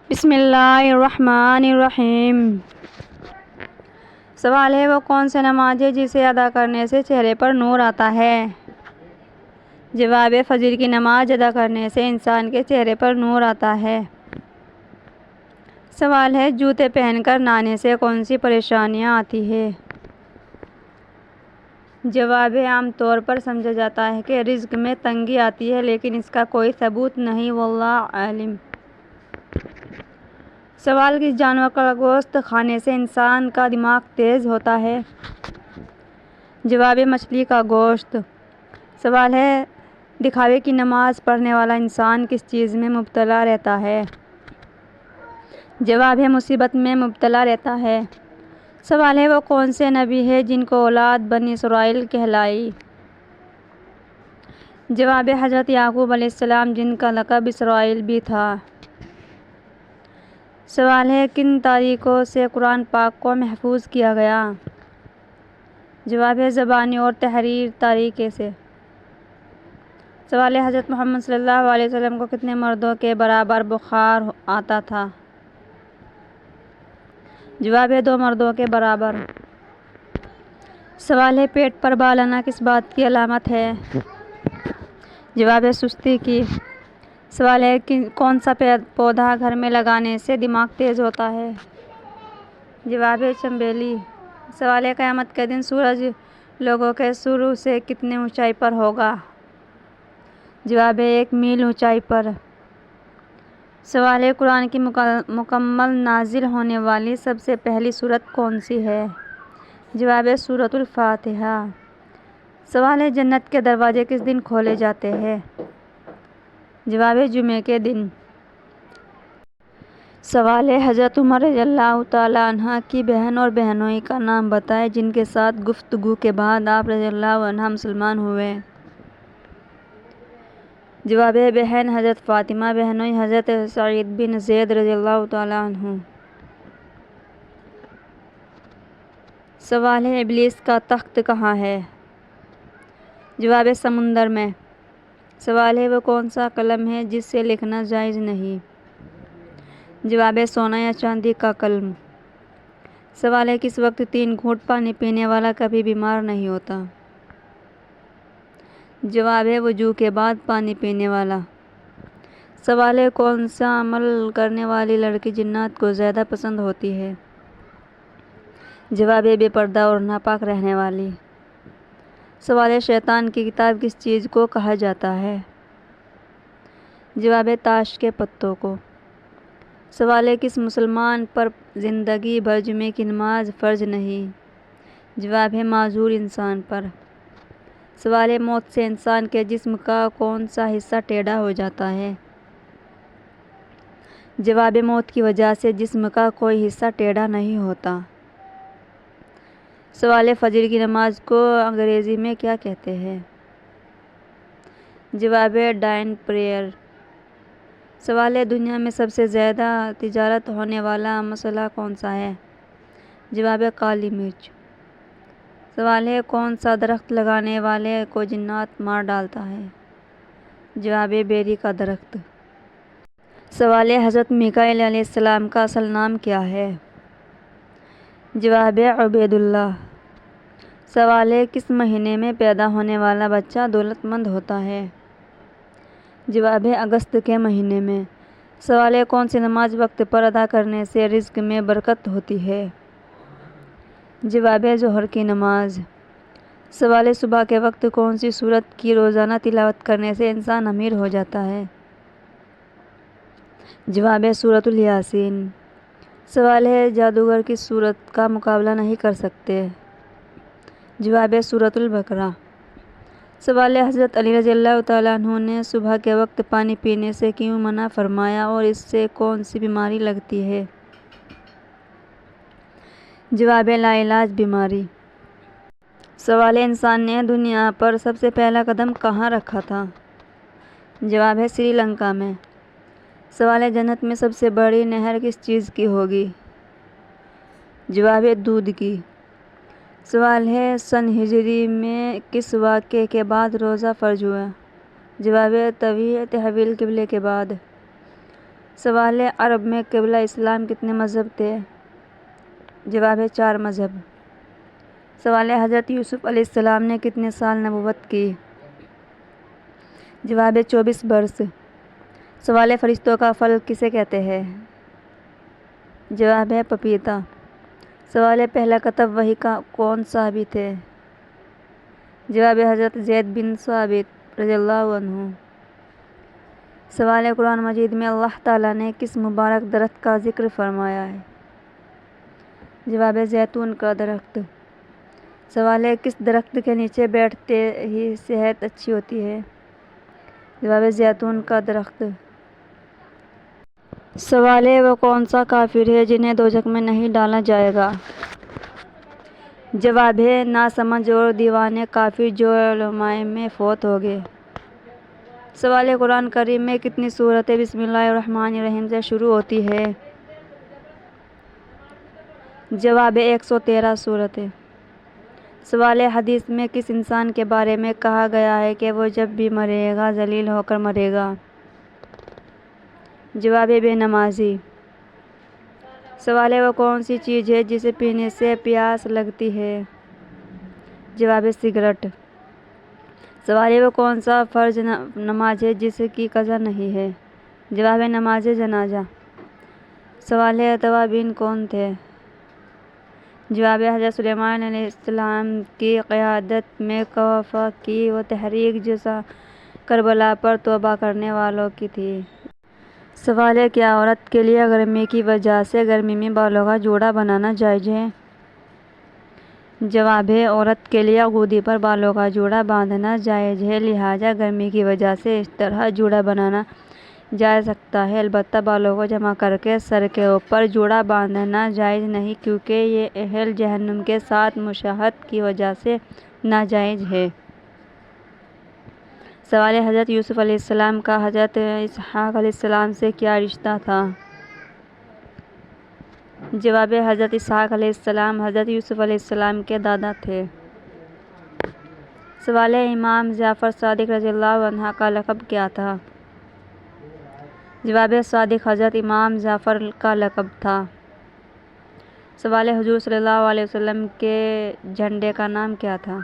بسم اللہ الرحمن الرحیم۔ سوال ہے وہ کون سی نماز ہے جسے ادا کرنے سے چہرے پر نور آتا ہے؟ جواب ہے فجر کی نماز ادا کرنے سے انسان کے چہرے پر نور آتا ہے۔ سوال ہے جوتے پہن کر نہانے سے کون سی پریشانیاں آتی ہیں؟ جواب ہے عام طور پر سمجھا جاتا ہے کہ رزق میں تنگی آتی ہے، لیکن اس کا کوئی ثبوت نہیں، واللہ عالم۔ سوال کس جانور کا گوشت کھانے سے انسان کا دماغ تیز ہوتا ہے؟ جواب ہے مچھلی کا گوشت۔ سوال ہے دکھاوے کی نماز پڑھنے والا انسان کس چیز میں مبتلا رہتا ہے؟ جواب ہے مصیبت میں مبتلا رہتا ہے۔ سوال ہے وہ کون سے نبی ہیں جن کو اولاد بنی اسرائیل کہلائی؟ جواب ہے حضرت یعقوب علیہ السلام، جن کا لقب اسرائیل بھی تھا۔ سوال ہے کن طریقوں سے قرآن پاک کو محفوظ کیا گیا؟ جواب ہے زبانی اور تحریری طریقے سے۔ سوال ہے حضرت محمد صلی اللہ علیہ وسلم کو کتنے مردوں کے برابر بخار آتا تھا؟ جواب ہے 2 مردوں کے برابر۔ سوال ہے پیٹ پر بال آنا کس بات کی علامت ہے؟ جواب ہے سستی کی۔ سوال ہے کون سا پودا گھر میں لگانے سے دماغ تیز ہوتا ہے؟ جواب ہے چنبیلی۔ سوال ہے قیامت کے دن سورج لوگوں کے سر سے کتنی اونچائی پر ہوگا؟ جواب ہے 1 میل اونچائی پر۔ سوال ہے قرآن کی مکمل نازل ہونے والی سب سے پہلی سورت کون سی ہے؟ جواب ہے سورۃ الفاتحہ۔ سوال ہے جنت کے دروازے کس دن کھولے جاتے ہیں؟ جواب ہے جمعے کے دن۔ سوال ہے حضرت عمر رضی اللہ تعالیٰ عنہ کی بہن اور بہنوئی کا نام بتائیں جن کے ساتھ گفتگو کے بعد آپ رضی اللہ عنہ مسلمان ہوئے۔ جواب ہے بہن حضرت فاطمہ، بہنوئی حضرت سعید بن زید رضی اللہ تعالیٰ عنہ۔ سوال ہے ابلیس کا تخت کہاں ہے؟ جواب ہے سمندر میں۔ سوال ہے وہ کون سا قلم ہے جس سے لکھنا جائز نہیں؟ جواب ہے سونا یا چاندی کا قلم۔ سوال ہے کس وقت 3 گھونٹ پانی پینے والا کبھی بیمار نہیں ہوتا؟ جواب ہے وضو کے بعد پانی پینے والا۔ سوال ہے کون سا عمل کرنے والی لڑکی جنات کو زیادہ پسند ہوتی ہے؟ جواب ہے بے پردہ اور ناپاک رہنے والی۔ سوال ہے شیطان کی کتاب کس چیز کو کہا جاتا ہے؟ جواب ہے تاش کے پتوں کو۔ سوال ہے کس مسلمان پر زندگی بھر جمعے کی نماز فرض نہیں؟ جواب ہے معذور انسان پر۔ سوال ہے موت سے انسان کے جسم کا کون سا حصہ ٹیڑھا ہو جاتا ہے؟ جواب ہے موت کی وجہ سے جسم کا کوئی حصہ ٹیڑھا نہیں ہوتا۔ سوال ہے فجر کی نماز کو انگریزی میں کیا کہتے ہیں؟ جواب ہے ڈائن پریئر۔ سوال ہے دنیا میں سب سے زیادہ تجارت ہونے والا مسئلہ کون سا ہے؟ جواب ہے کالی مرچ۔ سوال ہے کون سا درخت لگانے والے کو جنات مار ڈالتا ہے؟ جواب ہے بیری کا درخت۔ سوال ہے حضرت میکائیل علیہ السلام کا اصل نام کیا ہے؟ جواب ہے عبید اللہ۔ سوال ہے کس مہینے میں پیدا ہونے والا بچہ دولت مند ہوتا ہے؟ جواب ہے اگست کے مہینے میں۔ سوال ہے کون سی نماز وقت پر ادا کرنے سے رزق میں برکت ہوتی ہے؟ جواب ہے ظہر کی نماز۔ سوال ہے صبح کے وقت کون سی سورت کی روزانہ تلاوت کرنے سے انسان امیر ہو جاتا ہے؟ جواب ہے سورۃ الیاسین۔ سوال ہے جادوگر کس سورت کا مقابلہ نہیں کر سکتے؟ جواب ہے سورۃ البقرہ۔ سوال ہے حضرت علی رضی اللہ تعالیٰ عنہ نے صبح کے وقت پانی پینے سے کیوں منع فرمایا اور اس سے کون سی بیماری لگتی ہے؟ جواب ہے لاعلاج بیماری۔ سوال ہے انسان نے دنیا پر سب سے پہلا قدم کہاں رکھا تھا؟ جواب ہے سری لنکا میں۔ سوال ہے جنت میں سب سے بڑی نہر کس چیز کی ہوگی؟ جواب ہے دودھ کی۔ سوال ہے سن ہجری میں کس واقعے کے بعد روزہ فرض ہوا؟ جواب ہے تحویل قبلے کے بعد۔ سوال ہے عرب میں قبلہ اسلام کتنے مذہب تھے؟ جواب ہے 4 مذہب۔ سوال ہے حضرت یوسف علیہ السلام نے کتنے سال نبوت کی؟ جواب ہے 24 برس۔ سوال ہے فرشتوں کا پھل کسے کہتے ہیں؟ جواب ہے پپیتا۔ سوال ہے پہلا کتب وحی کا کون صحابی تھے؟ جواب ہے حضرت زید بن ثابت رضی اللہ عنہ۔ سوال ہے قرآن مجید میں اللہ تعالیٰ نے کس مبارک درخت کا ذکر فرمایا ہے؟ جواب ہے زیتون کا درخت۔ سوال ہے کس درخت کے نیچے بیٹھتے ہی صحت اچھی ہوتی ہے؟ جواب ہے زیتون کا درخت۔ سوال ہے وہ کون سا کافر ہے جنہیں دوزخ میں نہیں ڈالا جائے گا؟ جواب ہے ناسمجھ اور دیوانے کافر جو علماء میں فوت ہو گئے۔ سوال ہے قرآن کریم میں کتنی سورتیں بسم اللہ الرحمن الرحیم سے شروع ہوتی ہے؟ جواب ہے 113 سورتیں۔ سوال ہے حدیث میں کس انسان کے بارے میں کہا گیا ہے کہ وہ جب بھی مرے گا ذلیل ہو کر مرے گا؟ جواب ہے بے نمازی۔ سوال ہے وہ کون سی چیز ہے جسے پینے سے پیاس لگتی ہے؟ جواب ہے سگریٹ۔ سوال ہے وہ کون سا فرض نماز ہے جس کی قضا نہیں ہے؟ جواب ہے نماز جنازہ۔ سوال ہے توابین کون تھے؟ جواب ہے حضرت سلیمان علیہ السلام کی قیادت میں کوفہ کی وہ تحریک جو کربلا پر توبہ کرنے والوں کی تھی۔ سوال ہے کیا عورت کے لیے گرمی کی وجہ سے گرمی میں بالوں کا جوڑا بنانا جائز ہے؟ جواب ہے عورت کے لیے گودی پر بالوں کا جوڑا باندھنا جائز ہے، لہٰذا گرمی کی وجہ سے اس طرح جوڑا بنانا جا سکتا ہے، البتہ بالوں کو جمع کر کے سر کے اوپر جوڑا باندھنا جائز نہیں کیونکہ یہ اہل جہنم کے ساتھ مشابہت کی وجہ سے ناجائز ہے۔ سوال ہے حضرت یوسف علیہ السلام کا حضرت اسحاق علیہ السلام سے کیا رشتہ تھا؟ جواب ہے حضرت اسحاق علیہ السلام حضرت یوسف علیہ السلام کے دادا تھے۔ سوال ہے امام جعفر صادق رضی اللہ عنہ کا لقب کیا تھا؟ جواب ہے صادق حضرت امام جعفر کا لقب تھا۔ سوال ہے حضور صلی اللہ علیہ وسلم کے جھنڈے کا نام کیا تھا؟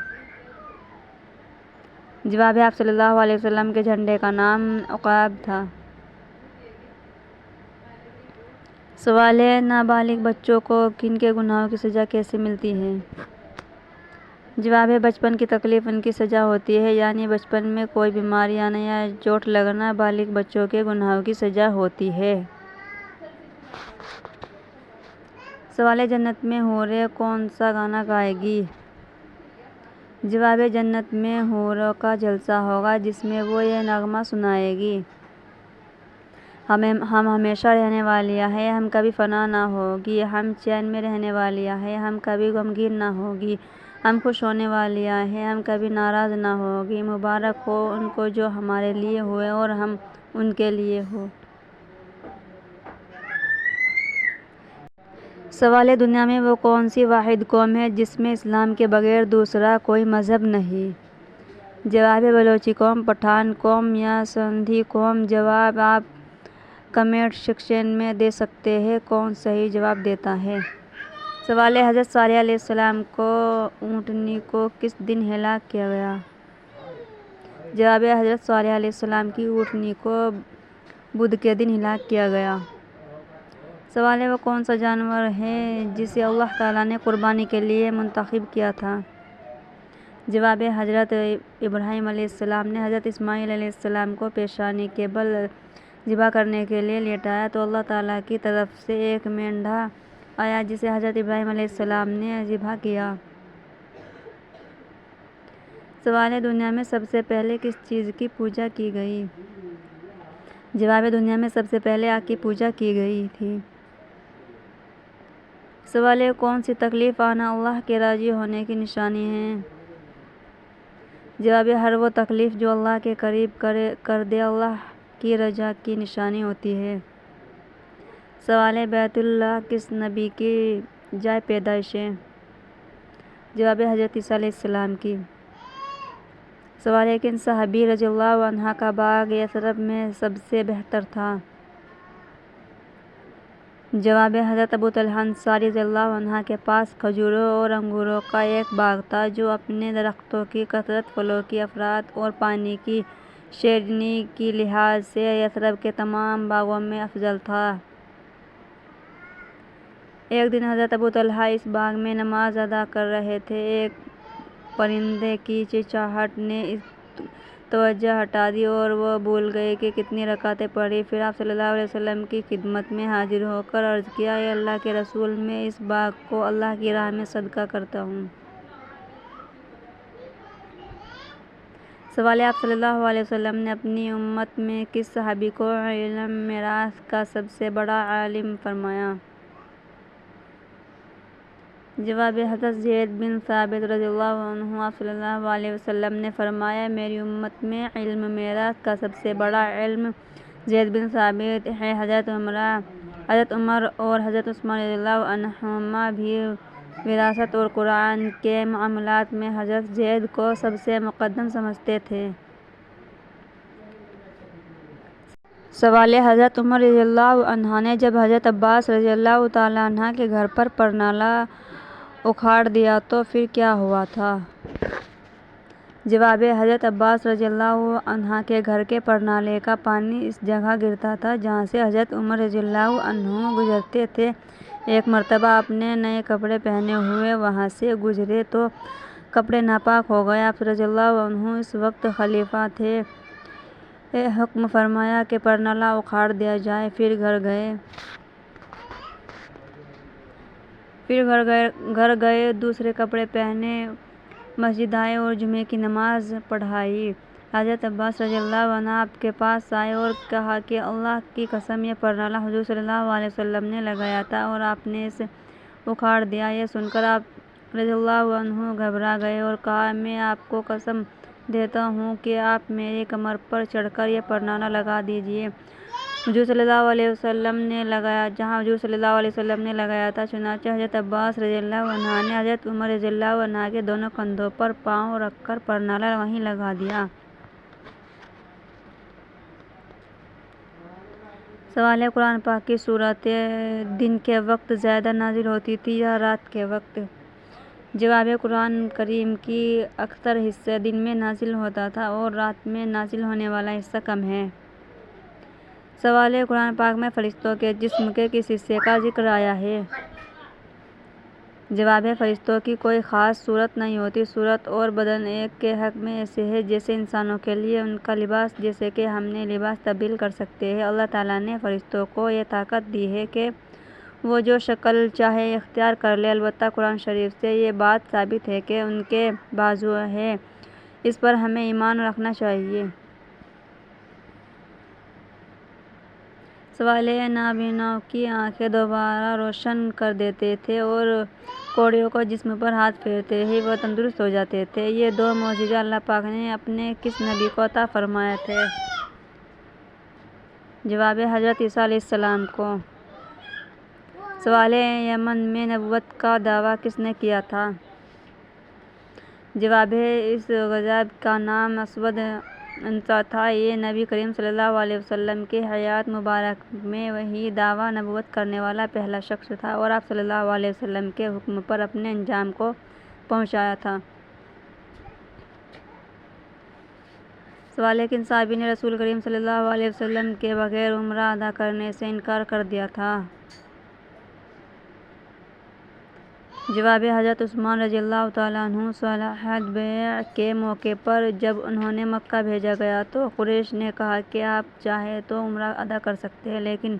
جواب ہے آپ صلی اللہ علیہ وسلم کے جھنڈے کا نام عقاب تھا۔ سوال ہے نابالغ بچوں کو کن کے گناہوں کی سزا کیسے ملتی ہے؟ جواب ہے بچپن کی تکلیف ان کی سزا ہوتی ہے، یعنی بچپن میں کوئی بیماری آنا یا چوٹ لگنا بالغ بچوں کے گناہوں کی سزا ہوتی ہے۔ سوال ہے جنت میں حوریں کون سا گانا گائیں گی؟ جواب ہے جنت میں حوروں کا جلسہ ہوگا جس میں وہ یہ نغمہ سنائیں گی، ہم ہمیشہ رہنے والیاں ہیں، ہم کبھی فنا نہ ہوگی، ہم چین میں رہنے والیاں ہیں، ہم کبھی غمگین نہ ہوگی، ہم خوش ہونے والیاں ہیں، ہم کبھی ناراض نہ ہوگی، مبارک ہو ان کو جو ہمارے لیے ہوئے اور ہم ان کے لیے ہوں۔ سوال ہے دنیا میں وہ کون سی واحد قوم ہے جس میں اسلام کے بغیر دوسرا کوئی مذہب نہیں؟ جواب ہے بلوچی قوم، پٹھان قوم یا سندھی قوم۔ جواب آپ کمنٹ سیکشن میں دے سکتے ہیں، کون صحیح جواب دیتا ہے۔ سوال ہے حضرت صالح علیہ السلام کو اونٹنی کو کس دن ہلاک کیا گیا؟ جواب ہے حضرت صالح علیہ السلام کی اونٹنی کو بدھ کے دن ہلاک کیا گیا۔ سوال ہے وہ کون سا جانور ہے جسے اللہ تعالیٰ نے قربانی کے لیے منتخب کیا تھا؟ جواب ہے حضرت ابراہیم علیہ السلام نے حضرت اسماعیل علیہ السلام کو پیشانی کے بل ذبح کرنے کے لیے لیٹایا تو اللہ تعالیٰ کی طرف سے ایک مینڈھا آیا جسے حضرت ابراہیم علیہ السلام نے ذبح کیا۔ سوال ہے دنیا میں سب سے پہلے کس چیز کی پوجا کی گئی؟ جواب ہے دنیا میں سب سے پہلے آگ کی پوجا کی گئی تھی۔ سوال ہے کون سی تکلیف آنا اللہ کے راضی ہونے کی نشانی ہے؟ جواب ہے ہر وہ تکلیف جو اللہ کے قریب کر دے اللہ کی رضا کی نشانی ہوتی ہے۔ سوال ہے بیت اللہ کس نبی کی جائے پیدائش ہے؟ جواب ہے حضرت عیسیٰ علیہ السلام کی۔ سوال ہے کن صحابی رضی اللہ عنہ کا باغ یثرب میں سب سے بہتر تھا؟ جواب: حضرت ابو طلحہ انصاری رضی اللہ عنہ کے پاس کھجوروں اور انگوروں کا ایک باغ تھا جو اپنے درختوں کی کثرت، پھلوں کی افراط اور پانی کی شیرینی کی لحاظ سے یثرب کے تمام باغوں میں افضل تھا۔ ایک دن حضرت ابو طلحہ اس باغ میں نماز ادا کر رہے تھے۔ ایک پرندے کی چہچہاہٹ نے توجہ ہٹا دی اور وہ بھول گئے کہ کتنی رکعتیں پڑھی۔ پھر آپ صلی اللہ علیہ وسلم کی خدمت میں حاضر ہو کر عرض کیا: اے اللہ کے رسول، میں اس باغ کو اللہ کی راہ میں صدقہ کرتا ہوں۔ سوال: آپ صلی اللہ علیہ وسلم نے اپنی امت میں کس صحابی کو علم میراث کا سب سے بڑا عالم فرمایا؟ جواب: حضرت زید بن ثابت رضی اللہ عنہ۔ آپ صلی اللہ علیہ وسلم نے فرمایا: میری امت میں علم میراث کا سب سے بڑا عالم زید بن ثابت ہے۔ حضرت عمر اور حضرت عثمان رضی اللہ عنہما بھی وراثت اور قرآن کے معاملات میں حضرت زید کو سب سے مقدم سمجھتے تھے۔ سوال: حضرت عمر رضی اللہ عنہ نے جب حضرت عباس رضی اللہ تعالیٰ عنہ کے گھر پر پرنالہ اکھاڑ دیا تو پھر کیا ہوا تھا؟ جواب: حضرت عباس رضی اللہ عنہ کے گھر کے پرنالے کا پانی اس جگہ گرتا تھا جہاں سے حضرت عمر رضی اللہ عنہ گزرتے تھے۔ ایک مرتبہ آپ نے نئے کپڑے پہنے ہوئے وہاں سے گزرے تو کپڑے ناپاک ہو گئے۔ آپ رضی اللہ عنہ اس وقت خلیفہ تھے۔ حکم فرمایا کہ پرنالہ اکھاڑ دیا جائے۔ پھر گھر گئے، دوسرے کپڑے پہنے، مسجد آئے اور جمعے کی نماز پڑھائی۔ حضرت عباس رضی اللہ عنہ آپ کے پاس آئے اور کہا کہ اللہ کی قسم، یہ پرنالہ حضور صلی اللہ علیہ وسلم نے لگایا تھا اور آپ نے اسے اکھاڑ دیا۔ یہ سن کر آپ رضی اللہ عنہ گھبرا گئے اور کہا: میں آپ کو قسم دیتا ہوں کہ آپ میری کمر پر چڑھ کر یہ پرنالہ لگا دیجیے جہاں حضور صلی اللہ علیہ وسلم نے لگایا تھا۔ چنانچہ حضرت عباس رضی اللہ عنہ نے حضرت عمر رضی اللہ عنہ کے دونوں کندھوں پر پاؤں رکھ کر پرنالہ وہیں لگا دیا۔ سوال: قرآن پاک کی سورتیں دن کے وقت زیادہ نازل ہوتی تھیں یا رات کے وقت؟ جواب: قرآن کریم کی اکثر حصہ دن میں نازل ہوتا تھا اور رات میں نازل ہونے والا حصہ کم ہے۔ سوال: قرآن پاک میں فرشتوں کے جسم کے کس حصے کا ذکر آیا ہے؟ جواب: فرشتوں کی کوئی خاص صورت نہیں ہوتی۔ صورت اور بدن ایک کے حق میں ایسے ہیں جیسے انسانوں کے لیے ان کا لباس، جیسے کہ ہم نے لباس تبدیل کر سکتے ہیں۔ اللہ تعالیٰ نے فرشتوں کو یہ طاقت دی ہے کہ وہ جو شکل چاہے اختیار کر لیں۔ البتہ قرآن شریف سے یہ بات ثابت ہے کہ ان کے بازو ہیں۔ اس پر ہمیں ایمان رکھنا چاہیے۔ سوال: نابیناؤں کی آنکھیں دوبارہ روشن کر دیتے تھے اور کوڑیوں کو جسم پر ہاتھ پھیرتے ہی وہ تندرست ہو جاتے تھے۔ یہ دو معجزے اللہ پاک نے اپنے کس نبی کو عطا فرمائے تھے؟ جواب: حضرت عیسیٰ علیہ السلام کو۔ سوال: یمن میں نبوت کا دعویٰ کس نے کیا تھا؟ جواب: اس غازی کا نام اسود عنسیٰ تھا۔ یہ نبی کریم صلی اللہ علیہ وسلم کی حیات مبارک میں وحی دعویٰ نبوت کرنے والا پہلا شخص تھا اور آپ صلی اللہ علیہ وسلم کے حکم پر اپنے انجام کو پہنچایا تھا۔ سوال: کن صحابی نے رسول کریم صلی اللہ علیہ وسلم کے بغیر عمرہ ادا کرنے سے انکار کر دیا تھا؟ جواب: حضرت عثمان رضی اللہ تعالیٰ عنہ۔ صلح بیع کے موقع پر جب انہیں مکہ بھیجا گیا تو قریش نے کہا کہ آپ چاہیں تو عمرہ ادا کر سکتے ہیں، لیکن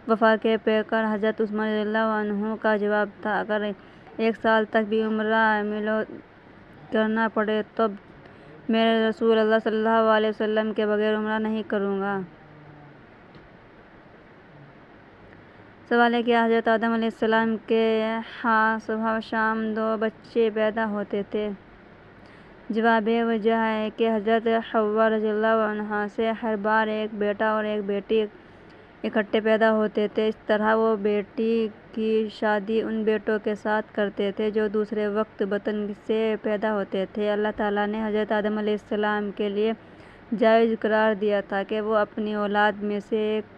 وفاق پیکر حضرت عثمان رضی اللہ عنہ کا جواب تھا: اگر 1 سال تک بھی عمرہ کرنا پڑے تو میں رسول اللہ صلی اللہ علیہ وسلم کے بغیر عمرہ نہیں کروں گا۔ سوال: کیا حضرت آدم علیہ السلام کے ہاں صبح و شام 2 بچے پیدا ہوتے تھے؟ جواب: وجہ ہے کہ حضرت حوا رضی اللہ عنہا سے ہر بار ایک بیٹا اور ایک بیٹی اکٹھے پیدا ہوتے تھے۔ اس طرح وہ بیٹی کی شادی ان بیٹوں کے ساتھ کرتے تھے جو دوسرے وقت بطن سے پیدا ہوتے تھے۔ اللہ تعالیٰ نے حضرت آدم علیہ السلام کے لیے جائز قرار دیا تھا کہ وہ اپنی اولاد میں سے ایک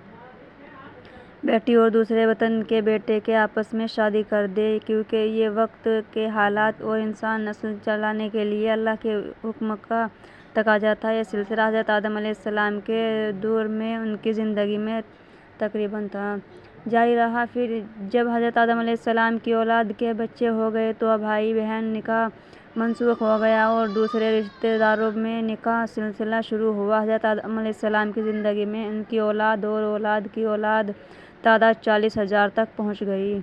بیٹی اور دوسرے وطن کے بیٹے کے آپس میں شادی کر دے، کیونکہ یہ وقت کے حالات اور انسان نسل چلانے کے لیے اللہ کے حکم کا تقاضا تھا۔ یہ سلسلہ حضرت آدم علیہ السلام کے دور میں ان کی زندگی میں تقریباً تھا جاری رہا۔ پھر جب حضرت آدم علیہ السلام کی اولاد کے بچے ہو گئے تو بھائی بہن نکاح منسوخ ہو گیا اور دوسرے رشتہ داروں میں نکاح سلسلہ شروع ہوا۔ حضرت آدم علیہ السلام کی زندگی میں ان کی اولاد اور اولاد کی اولاد تعداد 40,000 تک پہنچ گئی۔